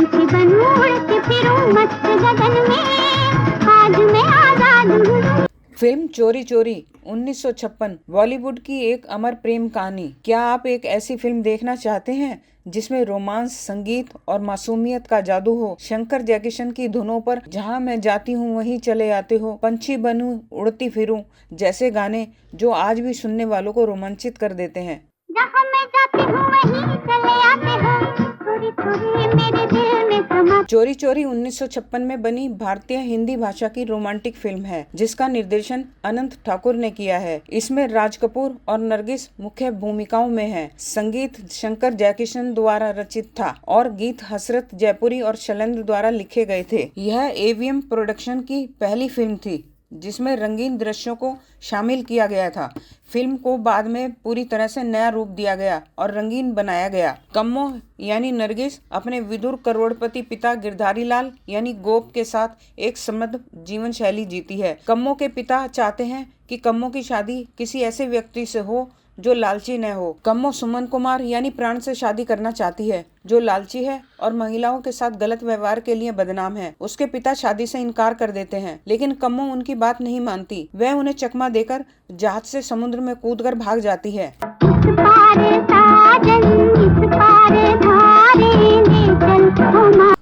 पंछी बनूं उड़ के फिरूं मस्त गगन में, आज मैं आजाद हूँ। फिल्म चोरी चोरी 1956 बॉलीवुड की एक अमर प्रेम कहानी। क्या आप एक ऐसी फिल्म देखना चाहते हैं जिसमें रोमांस, संगीत और मासूमियत का जादू हो? शंकर जयकिशन की धुनों पर जहां मैं जाती हूं वहीं चले आते हो, पंछी बनूं उड़ती फिरूं जैसे गाने जो आज भी सुनने वालों को रोमांचित कर देते हैं। जहाँ मैं जाती हूँ वहीं चले आते हो, चोरी चोरी मेरे दिल में समा। चोरी चोरी 1956 में बनी भारतीय हिंदी भाषा की रोमांटिक फिल्म है जिसका निर्देशन अनंत ठाकुर ने किया है। इसमें राज कपूर और नरगिस मुख्य भूमिकाओं में हैं। संगीत शंकर जयकिशन द्वारा रचित था और गीत हसरत जयपुरी और शैलेंद्र द्वारा लिखे गए थे। यह एवीएम प्रोडक्शन की पहली फिल्म थी जिसमें रंगीन दृश्यों को शामिल किया गया था। फिल्म को बाद में पूरी तरह से नया रूप दिया गया और रंगीन बनाया गया। कम्मो यानी नरगिस अपने विदुर करोड़पति पिता गिरधारी लाल यानी गोप के साथ एक समृद्ध जीवन शैली जीती है। कम्मो के पिता चाहते हैं कि कम्मो की शादी किसी ऐसे व्यक्ति से हो जो लालची न हो। कम्मो सुमन कुमार यानी प्राण से शादी करना चाहती है जो लालची है और महिलाओं के साथ गलत व्यवहार के लिए बदनाम है। उसके पिता शादी से इनकार कर देते हैं लेकिन कम्मो उनकी बात नहीं मानती। वह उन्हें चकमा देकर जहाज से समुद्र में कूदकर भाग जाती है।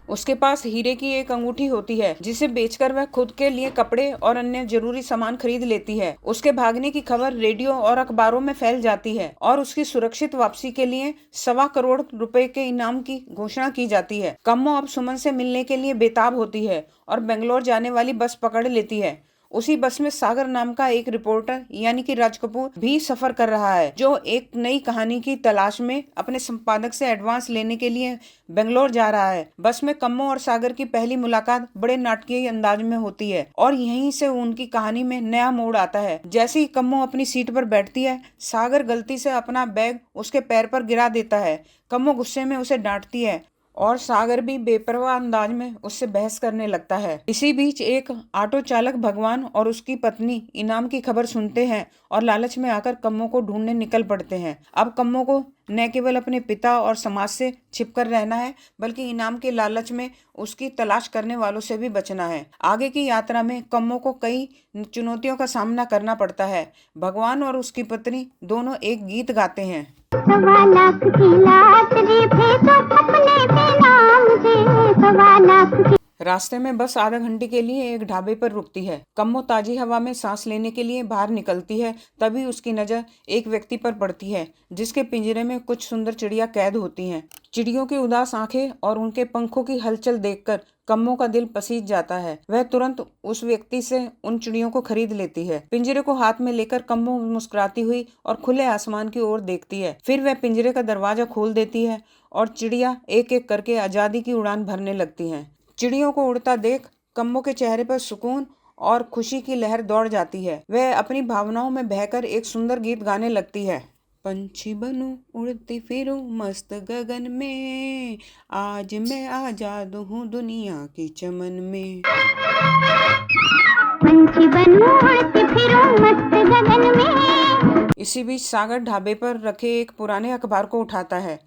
उसके पास हीरे की एक अंगूठी होती है जिसे बेचकर वह खुद के लिए कपड़े और अन्य जरूरी सामान खरीद लेती है। उसके भागने की खबर रेडियो और अखबारों में फैल जाती है और उसकी सुरक्षित वापसी के लिए 1.25 करोड़ रुपए के इनाम की घोषणा की जाती है। कम्मो अब सुमन से मिलने के लिए बेताब होती है और बेंगलोर जाने वाली बस पकड़ लेती है। उसी बस में सागर नाम का एक रिपोर्टर यानी कि राज कपूर भी सफर कर रहा है जो एक नई कहानी की तलाश में अपने संपादक से एडवांस लेने के लिए बेंगलोर जा रहा है। बस में कम्मो और सागर की पहली मुलाकात बड़े नाटकीय अंदाज में होती है और यहीं से उनकी कहानी में नया मोड़ आता है। जैसे ही कम्मो अपनी सीट पर बैठती है, सागर गलती से अपना बैग उसके पैर पर गिरा देता है। कम्मो गुस्से में उसे डांटती है और सागर भी बेपरवाह अंदाज में उससे बहस करने लगता है। इसी बीच एक ऑटो चालक भगवान और उसकी पत्नी इनाम की खबर सुनते हैं और लालच में आकर कम्मो को ढूंढने निकल पड़ते हैं। अब कम्मो को न केवल अपने पिता और समाज से छिपकर रहना है बल्कि इनाम के लालच में उसकी तलाश करने वालों से भी बचना है। आगे की यात्रा में कम्मो को कई चुनौतियों का सामना करना पड़ता है। भगवान और उसकी पत्नी दोनों एक गीत गाते हैं। 1.25 लाख की लॉटरी भेजो अपने पे नाम से, 1.25 लाख की। रास्ते में बस आधा घंटे के लिए एक ढाबे पर रुकती है। कम्मो ताजी हवा में सांस लेने के लिए बाहर निकलती है। तभी उसकी नजर एक व्यक्ति पर पड़ती है जिसके पिंजरे में कुछ सुंदर चिड़िया कैद होती हैं। चिड़ियों की उदास आंखें और उनके पंखों की हलचल देखकर कम्मो का दिल पसीज जाता है। वह तुरंत उस व्यक्ति से उन चिड़ियों को खरीद लेती है। पिंजरे को हाथ में लेकर कम्मो मुस्कुराती हुई और खुले आसमान की ओर देखती है। फिर वह पिंजरे का दरवाजा खोल देती है और चिड़िया एक एक करके आजादी की उड़ान भरने लगती हैं। चिड़ियों को उड़ता देख कम्मो के चेहरे पर सुकून और खुशी की लहर दौड़ जाती है। वह अपनी भावनाओं में बहकर एक सुंदर गीत गाने लगती है। पंछी बनूं उड़ती फिरूं मस्त गगन में, आज मैं आजाद हूँ दुनिया की चमन में। पंछी बनूं उड़ती फिरूं मस्त गगन में। इसी बीच सागर ढाबे पर रखे एक पुराने अखबार को उठाता है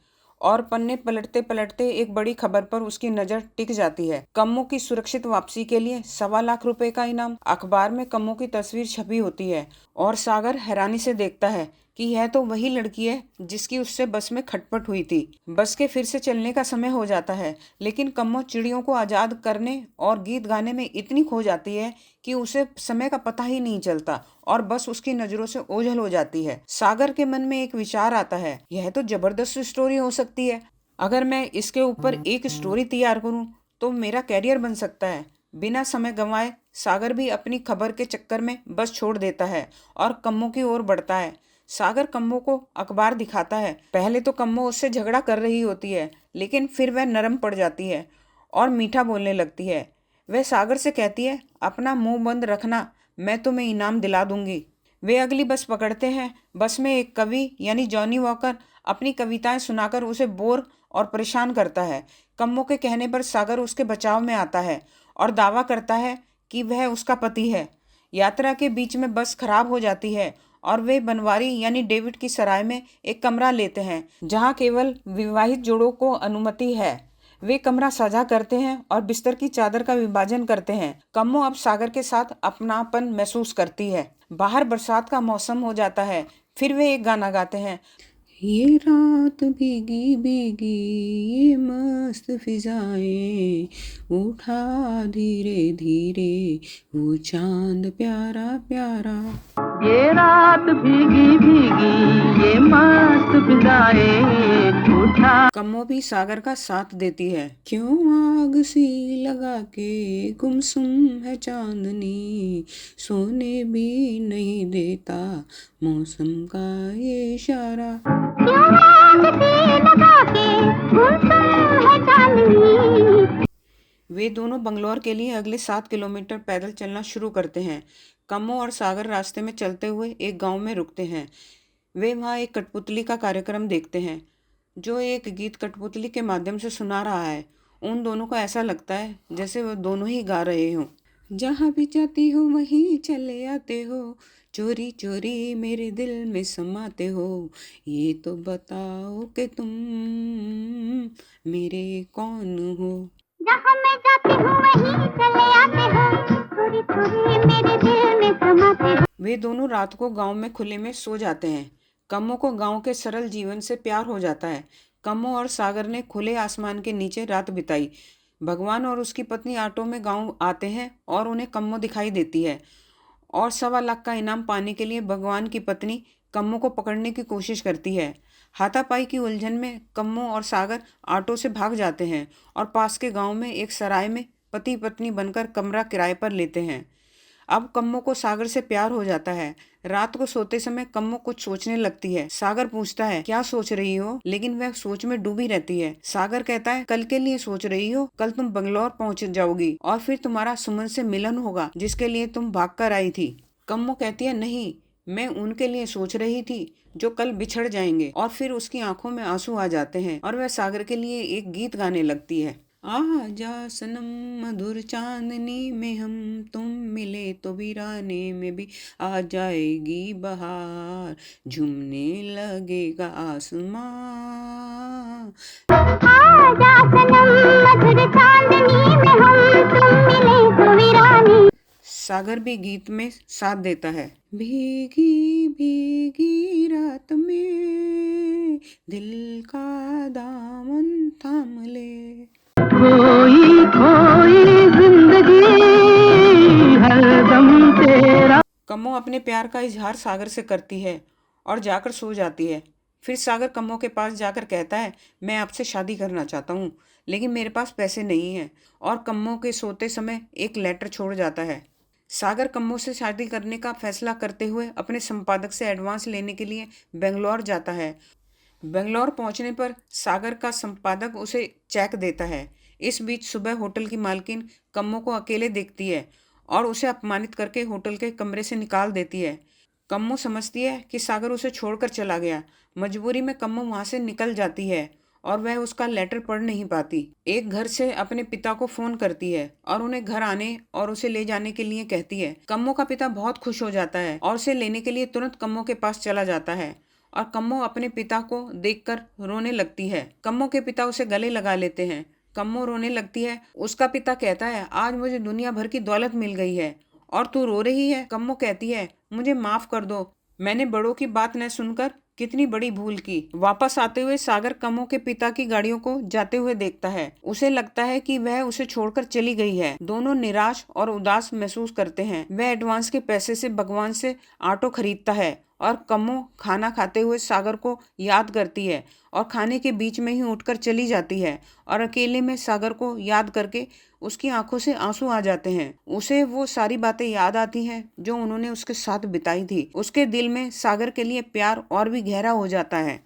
और पन्ने पलटते पलटते एक बड़ी खबर पर उसकी नजर टिक जाती है। कम्मो की सुरक्षित वापसी के लिए 1.25 लाख रुपए का इनाम। अखबार में कम्मो की तस्वीर छपी होती है और सागर हैरानी से देखता है कि यह तो वही लड़की है जिसकी उससे बस में खटपट हुई थी। बस के फिर से चलने का समय हो जाता है लेकिन कम्मो चिड़ियों को आजाद करने और गीत गाने में इतनी खो जाती है कि उसे समय का पता ही नहीं चलता और बस उसकी नजरों से ओझल हो जाती है। सागर के मन में एक विचार आता है, यह तो जबरदस्त स्टोरी हो सकती है। अगर मैं इसके ऊपर एक स्टोरी तैयार करूं तो मेरा कैरियर बन सकता है। बिना समय गंवाए सागर भी अपनी खबर के चक्कर में बस छोड़ देता है और कम्मो की ओर बढ़ता है। सागर कम्मो को अखबार दिखाता है। पहले तो कम्मो उससे झगड़ा कर रही होती है लेकिन फिर वह नरम पड़ जाती है और मीठा बोलने लगती है। वह सागर से कहती है, अपना मुंह बंद रखना, मैं तुम्हें इनाम दिला दूंगी। वे अगली बस पकड़ते हैं। बस में एक कवि यानी जॉनी वॉकर अपनी कविताएं सुनाकर उसे बोर और परेशान करता है। कम्मो के कहने पर सागर उसके बचाव में आता है और दावा करता है कि वह उसका पति है। यात्रा के बीच में बस खराब हो जाती है और वे बनवारी यानी डेविड की सराय में एक कमरा लेते हैं जहां केवल विवाहित जोड़ों को अनुमति है। वे कमरा साझा करते हैं और बिस्तर की चादर का विभाजन करते हैं। कम्मो अब सागर के साथ अपनापन महसूस करती है। बाहर बरसात का मौसम हो जाता है। फिर वे एक गाना गाते हैं। ये रात भीगी भीगी, ये मस्त फिजाएं, उठा धीरे धीरे वो चांद प्यारा प्यारा। ये रात भीगी भीगी, ये मस्त फिजाएं, उठा। कम्मो भी सागर का साथ देती है। क्यों आग सी लगा के गुमसुम है चांदनी, सोने भी नहीं देता मौसम का ये इशारा। क्यों आग सी लगा के गुमसुम है चांदनी। वे दोनों बंगलौर के लिए अगले 7 किलोमीटर पैदल चलना शुरू करते हैं। कम्मो और सागर रास्ते में चलते हुए एक गांव में रुकते हैं। वे वहां एक कठपुतली का कार्यक्रम देखते हैं, जो एक गीत कठपुतली के माध्यम से सुना रहा है। उन दोनों को ऐसा लगता है जैसे वो दोनों ही गा रहे हों। जहाँ भी जाती हो वहीं चले आते हो, चोरी चोरी मेरे दिल में समाते हो, ये तो बताओ कि तुम मेरे कौन हो। जहाँ मैं जाती हूँ वहीं चले आते हो, चोरी चोरी मेरे दिल में समाते हो। वे दोनों रात को गांव में खुले में सो जाते हैं। कम्मो को गांव के सरल जीवन से प्यार हो जाता है। कम्मो और सागर ने खुले आसमान के नीचे रात बिताई। भगवान और उसकी पत्नी ऑटो में गांव आते हैं और उन्हें कम्मो दिखाई देती है, और 1.25 लाख का इनाम पाने के लिए भगवान की पत्नी कम्मो को पकड़ने की कोशिश करती है। हाथापाई की उलझन में कम्मो और सागर ऑटो से भाग जाते हैं और पास के गांव में एक सराय में पति पत्नी बनकर कमरा किराए पर लेते हैं। अब कम्मो को सागर से प्यार हो जाता है। रात को सोते समय कम्मो कुछ सोचने लगती है। सागर पूछता है, क्या सोच रही हो? लेकिन वह सोच में डूबी रहती है। सागर कहता है, कल के लिए सोच रही हो? कल तुम बंगलौर पहुंच जाओगी और फिर तुम्हारा सुमन से मिलन होगा, जिसके लिए तुम भाग कर आई थी। कम्मो कहती है, नहीं, मैं उनके लिए सोच रही थी जो कल बिछड़ जाएंगे। और फिर उसकी आंखों में आंसू आ जाते हैं और वह सागर के लिए एक गीत गाने लगती है। आजा सनम मधुर चांदनी में हम तुम मिले तो वीराने में भी आ जाएगी बहार, झूमने लगेगा आसमां। आजा सनम मधुर चांदनी में हम तुम मिले तो वीरानी। सागर भी गीत में साथ देता है। भीगी भीगी रात में दिल का दामन थाम ले, खोई खोई जिंदगी हरदम तेरा। कम्मो अपने प्यार का इजहार सागर से करती है और जाकर सो जाती है। फिर सागर कम्मो के पास जाकर कहता है, मैं आपसे शादी करना चाहता हूँ, लेकिन मेरे पास पैसे नहीं हैं। और कम्मो के सोते समय एक लेटर छोड़ जाता है। सागर कम्मो से शादी करने का फैसला करते हुए अपने संपादक से एडवांस लेने के लिए बेंगलौर जाता है। बेंगलौर पहुंचने पर सागर का संपादक उसे चेक देता है। इस बीच सुबह होटल की मालकिन कम्मो को अकेले देखती है और उसे अपमानित करके होटल के कमरे से निकाल देती है। कम्मो समझती है कि सागर उसे छोड़कर चला गया। मजबूरी में कम्मो वहां से निकल जाती है और वह उसका लेटर पढ़ नहीं पाती। एक घर से अपने पिता को फोन करती है और उन्हें घर आने और उसे ले जाने के लिए कहती है। कम्मो का पिता बहुत खुश हो जाता है और उसे लेने के लिए तुरंत कम्मो के पास चला जाता है और कम्मो अपने पिता को देखकर रोने लगती है। कम्मो के पिता उसे गले लगा लेते हैं। कम्मो रोने लगती है। उसका पिता कहता है, आज मुझे दुनिया भर की दौलत मिल गई है और तू रो रही है। कम्मो कहती है, मुझे माफ कर दो, मैंने बड़ों की बात न सुनकर कितनी बड़ी भूल की। वापस आते हुए सागर कम्मो के पिता की गाड़ियों को जाते हुए देखता है। उसे लगता है कि वह उसे छोड़कर चली गई है। दोनों निराश और उदास महसूस करते हैं। वह एडवांस के पैसे से भगवान से ऑटो खरीदता है और कम्मो खाना खाते हुए सागर को याद करती है और खाने के बीच में ही उठकर चली जाती है और अकेले में सागर को याद करके उसकी आंखों से आंसू आ जाते हैं। उसे वो सारी बातें याद आती हैं जो उन्होंने उसके साथ बिताई थी। उसके दिल में सागर के लिए प्यार और भी गहरा हो जाता है।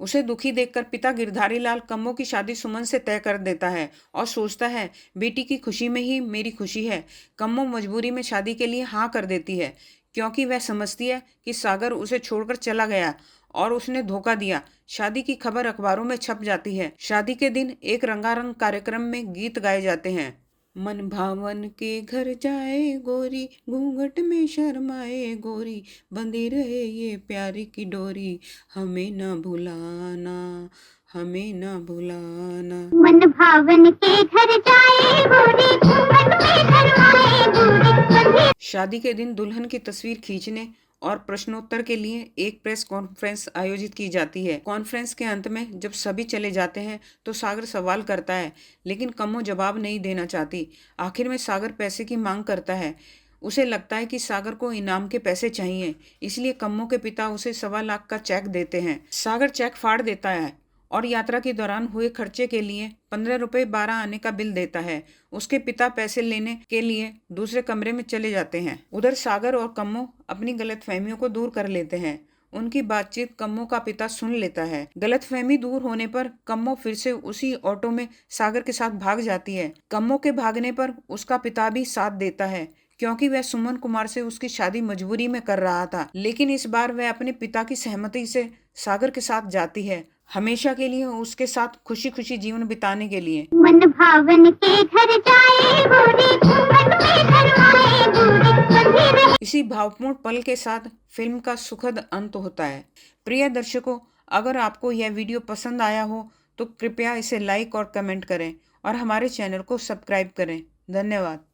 उसे दुखी देखकर पिता गिरधारी लाल कम्मो की शादी सुमन से तय कर देता है और सोचता है, बेटी की खुशी में ही मेरी खुशी है। कम्मो मजबूरी में शादी के लिए हाँ कर देती है, क्योंकि वह समझती है कि सागर उसे छोड़कर चला गया और उसने धोखा दिया। शादी की खबर अखबारों में छप जाती है। शादी के दिन एक रंगारंग कार्यक्रम में गीत गाए जाते हैं। मन भावन के घर जाए गोरी, घूंघट में शर्माए गोरी, बंधी रहे ये प्यार की डोरी, हमें ना भुलाना, हमें ना भुलाना। मन भावन के घर जाए गोरी, घूंघट में शर्माए गोरी, बंधी। शादी के दिन दुल्हन की तस्वीर खींचने और प्रश्नोत्तर के लिए एक प्रेस कॉन्फ्रेंस आयोजित की जाती है। कॉन्फ्रेंस के अंत में जब सभी चले जाते हैं तो सागर सवाल करता है, लेकिन कम्मो जवाब नहीं देना चाहती। आखिर में सागर पैसे की मांग करता है। उसे लगता है कि सागर को इनाम के पैसे चाहिए, इसलिए कम्मो के पिता उसे 1.25 लाख का चेक देते हैं। सागर चेक फाड़ देता है और यात्रा के दौरान हुए खर्चे के लिए 15 रुपये 12 आने का बिल देता है। उसके पिता पैसे लेने के लिए दूसरे कमरे में चले जाते हैं। उधर सागर और कम्मो अपनी गलतफहमियों को दूर कर लेते हैं। उनकी बातचीत कम्मो का पिता सुन लेता है। गलतफहमी दूर होने पर कम्मो फिर से उसी ऑटो में सागर के साथ भाग जाती है। कम्मो के भागने पर उसका पिता भी साथ देता है, क्योंकि वह सुमन कुमार से उसकी शादी मजबूरी में कर रहा था। लेकिन इस बार वह अपने पिता की सहमति से सागर के साथ जाती है, हमेशा के लिए उसके साथ खुशी खुशी जीवन बिताने के लिए। मन भावन के घर जाए गोरी, घूंघट में शर्माए गोरी, बंधी रहे। इसी भावपूर्ण पल के साथ फिल्म का सुखद अंत होता है। प्रिय दर्शकों, अगर आपको यह वीडियो पसंद आया हो तो कृपया इसे लाइक और कमेंट करें और हमारे चैनल को सब्सक्राइब करें। धन्यवाद।